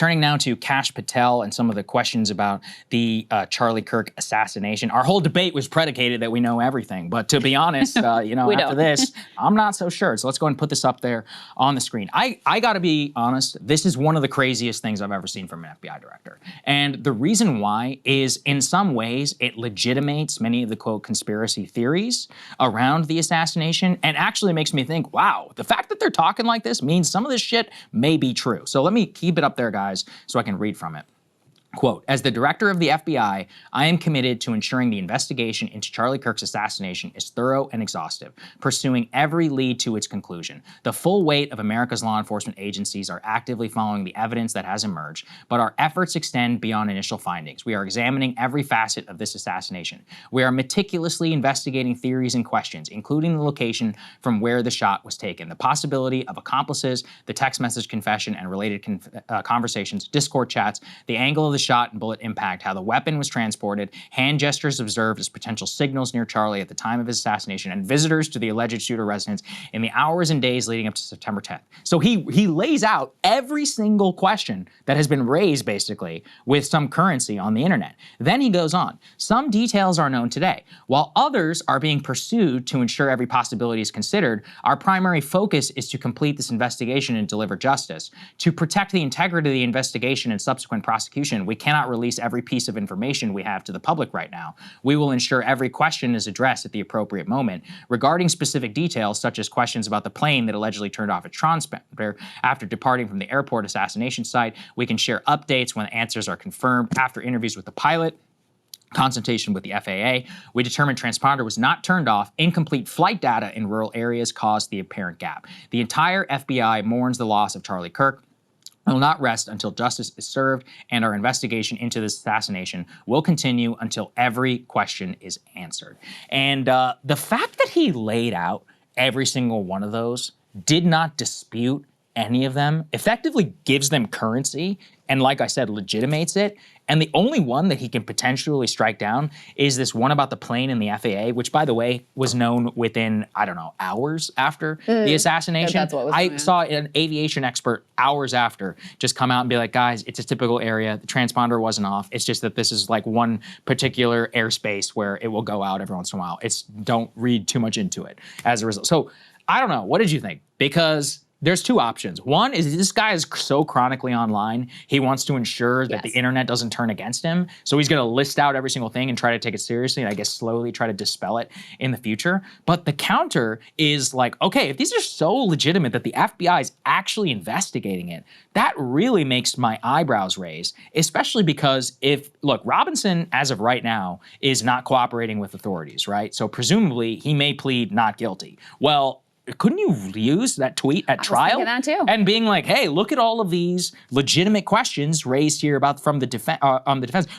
Turning now to Kash Patel and some of the questions about the Charlie Kirk assassination. Our whole debate was predicated that we know everything, but to be honest, after this, I'm not so sure. So let's go ahead and put this up there on the screen. I gotta be honest, this is one of the craziest things I've ever seen from an FBI director. And the reason why is, in some ways, it legitimates many of the, quote, conspiracy theories around the assassination, and actually makes me think, wow, the fact that they're talking like this means some of this shit may be true. So let me keep it up there, guys, so I can read from it. Quote, as the director of the FBI, I am committed to ensuring the investigation into Charlie Kirk's assassination is thorough and exhaustive, pursuing every lead to its conclusion. The full weight of America's law enforcement agencies are actively following the evidence that has emerged, but our efforts extend beyond initial findings. We are examining every facet of this assassination. We are meticulously investigating theories and questions, including the location from where the shot was taken, the possibility of accomplices, the text message confession and related conversations, Discord chats, the angle of the shot and bullet impact, how the weapon was transported, hand gestures observed as potential signals near Charlie at the time of his assassination, and visitors to the alleged shooter residence in the hours and days leading up to September 10th. So he lays out every single question that has been raised, basically, with some currency on the internet. Then he goes on. Some details are known today. While others are being pursued to ensure every possibility is considered, our primary focus is to complete this investigation and deliver justice. To protect the integrity of the investigation and subsequent prosecution, we cannot release every piece of information we have to the public right now. We will ensure every question is addressed at the appropriate moment. Regarding specific details, such as questions about the plane that allegedly turned off its transponder after departing from the airport assassination site, we can share updates when answers are confirmed after interviews with the pilot, consultation with the FAA. We determined transponder was not turned off. Incomplete flight data in rural areas caused the apparent gap. The entire FBI mourns the loss of Charlie Kirk. Will not rest until justice is served, and our investigation into this assassination will continue until every question is answered. And the fact that he laid out every single one of those, did not dispute any of them, effectively gives them currency, and like I said, legitimates it. And the only one that he can potentially strike down is this one about the plane and the FAA, which, by the way, was known within, I don't know, hours after the assassination. That's what was I saw an aviation expert hours after just come out and be like, guys, it's a typical area. The transponder wasn't off. It's just that this is like one particular airspace where it will go out every once in a while. Don't read too much into it as a result. So I don't know. What did you think? Because there's two options. One is this guy is so chronically online, he wants to ensure that the internet doesn't turn against him. So he's gonna list out every single thing and try to take it seriously, and I guess slowly try to dispel it in the future. But the counter is like, okay, if these are so legitimate that the FBI is actually investigating it, that really makes my eyebrows raise, especially because look, Robinson, as of right now, is not cooperating with authorities, right? So presumably he may plead not guilty. Well, couldn't you use that tweet at trial? I was thinking that too. And being like, hey, look at all of these legitimate questions raised here from the defense,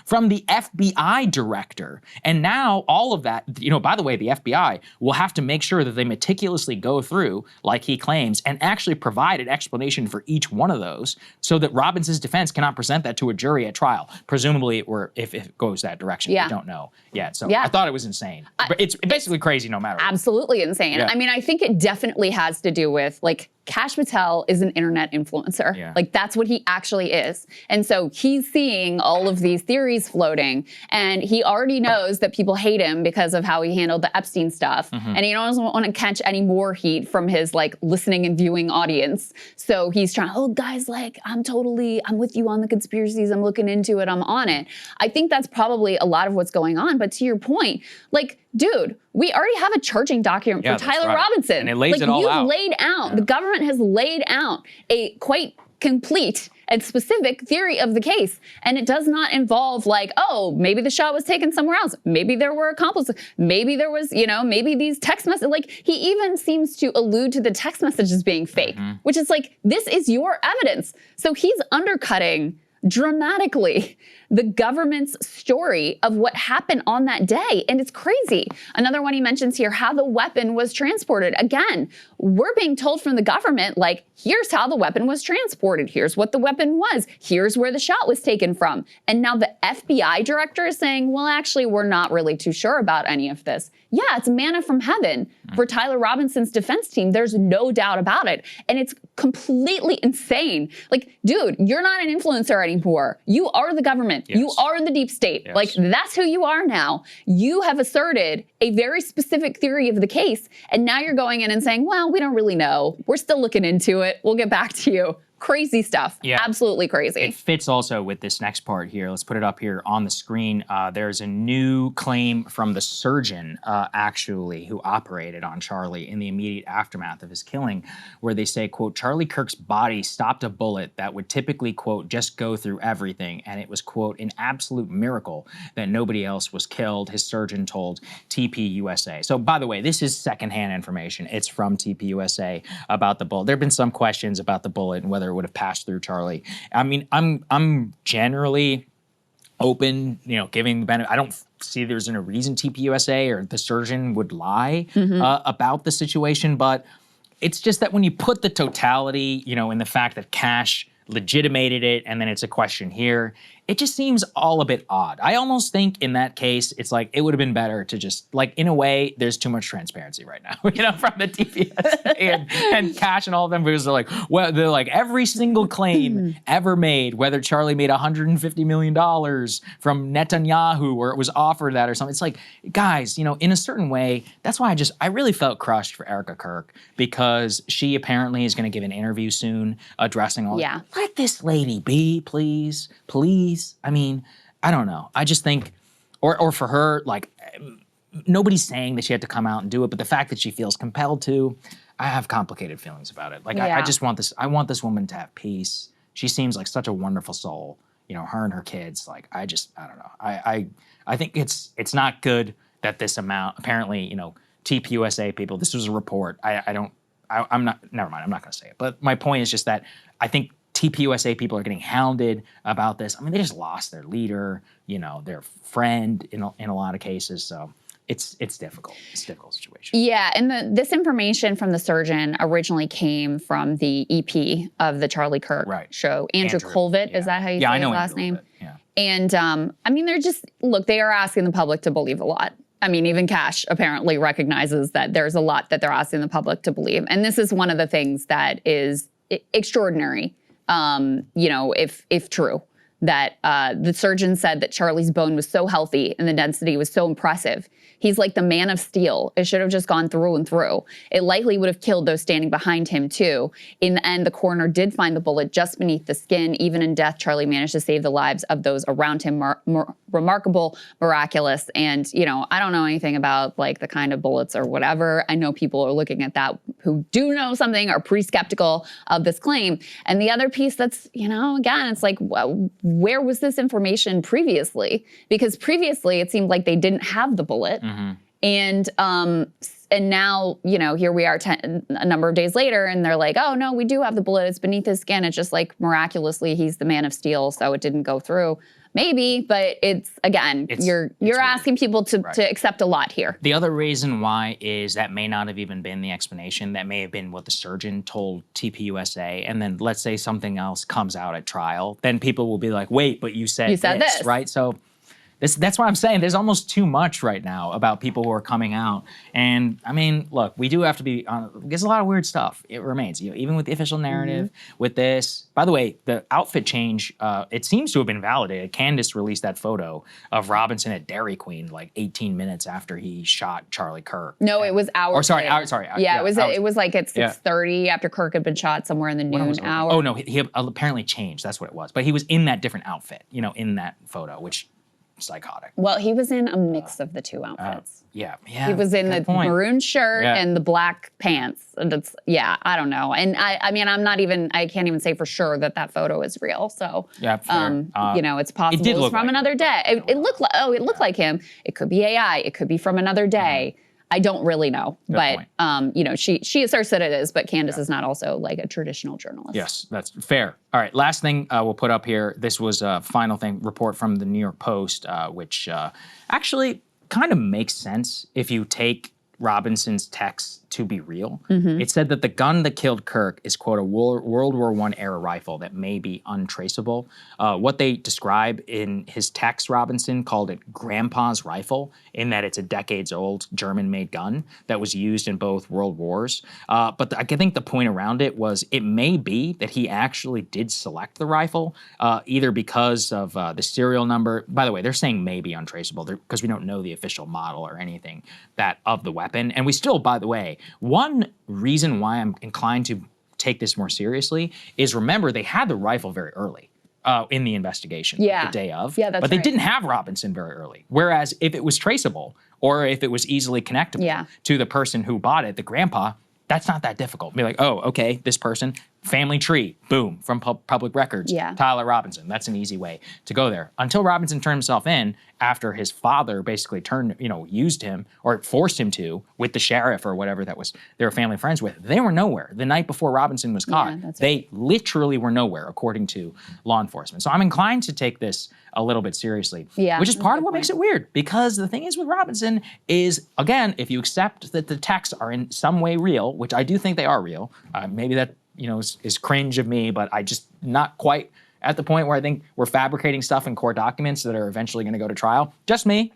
from the FBI director. And now all of that, by the way, the FBI will have to make sure that they meticulously go through, like he claims, and actually provide an explanation for each one of those so that Robinson's defense cannot present that to a jury at trial. Presumably, if it goes that direction, we don't know yet. So I thought it was insane. But it's basically crazy no matter what. Absolutely insane. Yeah. I mean, I think it definitely has to do with, like, Kash Patel is an internet influencer. Yeah. Like, that's what he actually is. And so he's seeing all of these theories floating, and he already knows that people hate him because of how he handled the Epstein stuff. And he doesn't want to catch any more heat from his, like, listening and viewing audience. So he's trying, oh, guys, like, I'm with you on the conspiracies. I'm looking into it. I'm on it. I think that's probably a lot of what's going on. But to your point, like, dude, we already have a charging document for Tyler Robinson. And it lays it all out. You've laid out, the government has laid out a quite complete and specific theory of the case. And it does not involve, like, oh, maybe the shot was taken somewhere else. Maybe there were accomplices. Maybe there was, maybe these text messages. Like, he even seems to allude to the text messages being fake, which is like, this is your evidence. So he's undercutting dramatically the government's story of what happened on that day. And it's crazy. Another one he mentions here, how the weapon was transported. Again, we're being told from the government, like, here's how the weapon was transported. Here's what the weapon was. Here's where the shot was taken from. And now the FBI director is saying, well, actually, we're not really too sure about any of this. Yeah, it's manna from heaven for Tyler Robinson's defense team. There's no doubt about it. And it's completely insane. Like, dude, you're not an influencer anymore. You are the government. Yes. You are the deep state. Yes. Like, that's who you are now. You have asserted a very specific theory of the case, and now you're going in and saying, well, we don't really know. We're still looking into it. We'll get back to you. Crazy stuff. Yeah. Absolutely crazy. It fits also with this next part here. Let's put it up here on the screen. There's a new claim from the surgeon, actually, who operated on Charlie in the immediate aftermath of his killing, where they say, quote, Charlie Kirk's body stopped a bullet that would typically, quote, just go through everything. And it was, quote, an absolute miracle that nobody else was killed, his surgeon told TPUSA. So, by the way, this is secondhand information. It's from TPUSA about the bullet. There have been some questions about the bullet and whether it would have passed through Charlie. I mean, I'm generally open, giving the benefit. I don't see there's a reason TPUSA or the surgeon would lie about the situation, but it's just that when you put the totality, in the fact that Kash legitimated it and then it's a question here, it just seems all a bit odd. I almost think in that case, it's like, it would have been better to just, like, in a way, there's too much transparency right now, from the TPS and Kash and all of them, because they're like, every single claim ever made, whether Charlie made $150 million from Netanyahu or it was offered that or something. It's like, guys, in a certain way, that's why I really felt crushed for Erica Kirk, because she apparently is going to give an interview soon addressing all that. Let this lady be, please. I mean, I don't know. I just think, or for her, like, nobody's saying that she had to come out and do it, but the fact that she feels compelled to, I have complicated feelings about it. Like, I just want this, I want this woman to have peace. She seems like such a wonderful soul, her and her kids. Like, I don't know. I think it's not good that this amount, apparently, TPUSA people, this was a report. I'm not, never mind, I'm not going to say it. But my point is just that I think TPUSA people are getting hounded about this. I mean, they just lost their leader, their friend in a lot of cases. So it's difficult. It's a difficult situation. Yeah, and this information from the surgeon originally came from the EP of the Charlie Kirk show, Andrew Colvett. Is that how you say his last name? Yeah. And I mean, they are asking the public to believe a lot. I mean, even Kash apparently recognizes that there's a lot that they're asking the public to believe. And this is one of the things that is extraordinary. If true, that the surgeon said that Charlie's bone was so healthy and the density was so impressive. He's like the man of steel. It should have just gone through and through. It likely would have killed those standing behind him too. In the end, the coroner did find the bullet just beneath the skin. Even in death, Charlie managed to save the lives of those around him. Remarkable, miraculous. And, I don't know anything about like the kind of bullets or whatever. I know people are looking at that who do know something, are pretty skeptical of this claim. And the other piece that's, again, it's like, where was this information previously? Because previously it seemed like they didn't have the bullet. And now, here we are a number of days later and they're like, oh no, we do have the bullet. It's beneath his skin. It's just like miraculously he's the man of steel. So it didn't go through. Maybe, but you're asking people to accept a lot here. The other reason why is that may not have even been the explanation. That may have been what the surgeon told TPUSA. And then let's say something else comes out at trial. Then people will be like, wait, but you said this, right? So that's what I'm saying. There's almost too much right now about people who are coming out. And I mean, look, we do have to be honest. There's a lot of weird stuff. It remains, even with the official narrative, with this. By the way, the outfit change, it seems to have been validated. Candace released that photo of Robinson at Dairy Queen like 18 minutes after he shot Charlie Kirk. No, it was hours. Or sorry. Yeah, it was like at 6:30 after Kirk had been shot somewhere in the noon hour. Oh no, he apparently changed. That's what it was. But he was in that different outfit, in that photo, which psychotic. Well, he was in a mix of the two outfits. Yeah. He was in the maroon shirt and the black pants. And I don't know. And I mean, I can't even say for sure that photo is real. So, it's possible it was from another day. It looked like him. It could be AI. It could be from another day. I don't really know, but she asserts that it is, but Candace is not also like a traditional journalist. Yes, that's fair. All right, last thing we'll put up here. This was a final thing, report from the New York Post, which actually kind of makes sense if you take Robinson's text to be real. It said that the gun that killed Kirk is, quote, a World War I era rifle that may be untraceable. What they describe in his text, Robinson called it Grandpa's rifle, in that it's a decades-old German-made gun that was used in both World Wars. But I think the point around it was it may be that he actually did select the rifle, either because of the serial number. By the way, they're saying may be untraceable because we don't know the official model or anything of the weapon. And we still, by the way, one reason why I'm inclined to take this more seriously is, remember, they had the rifle very early in the investigation, the day of. Yeah, that's but they didn't have Robinson very early. Whereas if it was traceable or if it was easily connectable to the person who bought it, the grandpa, that's not that difficult. Be like, oh, okay, this person, family tree, boom, from public records, Tyler Robinson. That's an easy way to go there. Until Robinson turned himself in after his father basically used him or forced him to with the sheriff or whatever they were family friends with. They were nowhere. The night before Robinson was caught, they literally were nowhere, according to law enforcement. So I'm inclined to take this a little bit seriously, which is part of what makes it weird. Because the thing is with Robinson is, again, if you accept that the texts are in some way real, which I do think they are real, maybe that is cringe of me, but I just not quite at the point where I think we're fabricating stuff in court documents that are eventually going to go to trial. Just me.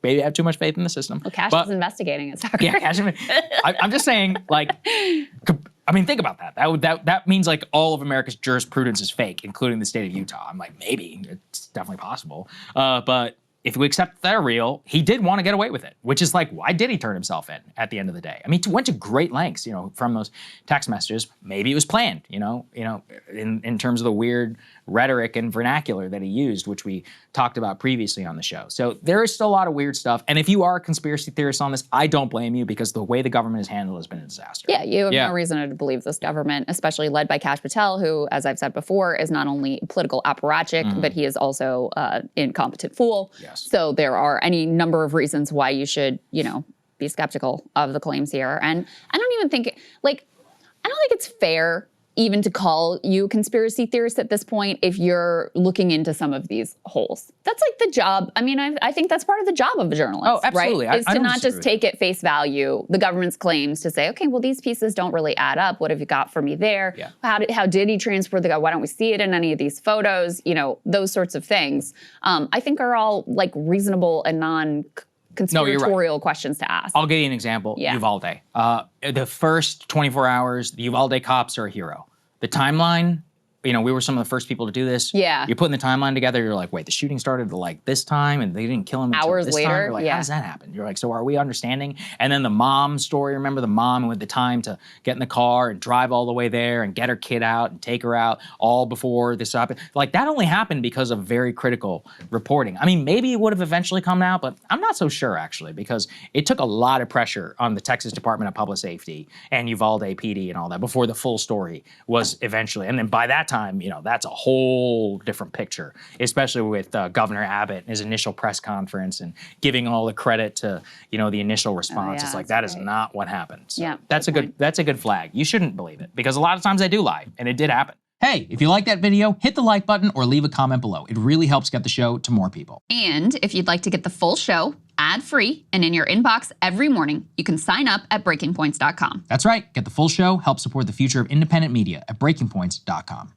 Maybe I have too much faith in the system. Well, Kash is investigating it, Saagar. Yeah, Kash. I'm just saying, think about that. That means like all of America's jurisprudence is fake, including the state of Utah. I'm like, maybe. It's definitely possible. But if we accept they're real, he did want to get away with it, which is like, why did he turn himself in at the end of the day? I mean, he went to great lengths, from those text messages. Maybe it was planned, in terms of the weird rhetoric and vernacular that he used, which we talked about previously on the show. So there is still a lot of weird stuff. And if you are a conspiracy theorist on this, I don't blame you, because the way the government is handled has been a disaster. Yeah, you have no reason to believe this government, especially led by Kash Patel, who, as I've said before, is not only political apparatchik, but he is also an incompetent fool. Yes. So there are any number of reasons why you should, be skeptical of the claims here. And I don't even think, I don't think it's fair even to call you conspiracy theorists at this point if you're looking into some of these holes. That's like the job. I mean, I think that's part of the job of a journalist. Oh, absolutely. Right? Is to not just take at face value the government's claims to say, okay, well, these pieces don't really add up. What have you got for me there? Yeah. How did he transfer the guy? Why don't we see it in any of these photos? Those sorts of things, I think are all reasonable and non-conspiratorial questions to ask. I'll give you an example. Yeah. Uvalde. The first 24 hours, the Uvalde cops are a hero. The timeline, we were some of the first people to do this. Yeah. You're putting the timeline together, you're like, wait, the shooting started at this time and they didn't kill him until hours this later. time? You're like, how does that happen? You're like, so are we understanding? And then the mom story, remember the mom who had the time to get in the car and drive all the way there and get her kid out and take her out all before this happened. That only happened because of very critical reporting. I mean, maybe it would have eventually come out, but I'm not so sure actually, because it took a lot of pressure on the Texas Department of Public Safety and Uvalde PD and all that before the full story was eventually. And then by that time, that's a whole different picture, especially with Governor Abbott and his initial press conference and giving all the credit to, the initial response. It's like, that is not what happened. So that's a good flag. You shouldn't believe it, because a lot of times they do lie, and it did happen. Hey, if you like that video, hit the like button or leave a comment below. It really helps get the show to more people. And if you'd like to get the full show ad-free and in your inbox every morning, you can sign up at breakingpoints.com. That's right. Get the full show, help support the future of independent media at breakingpoints.com.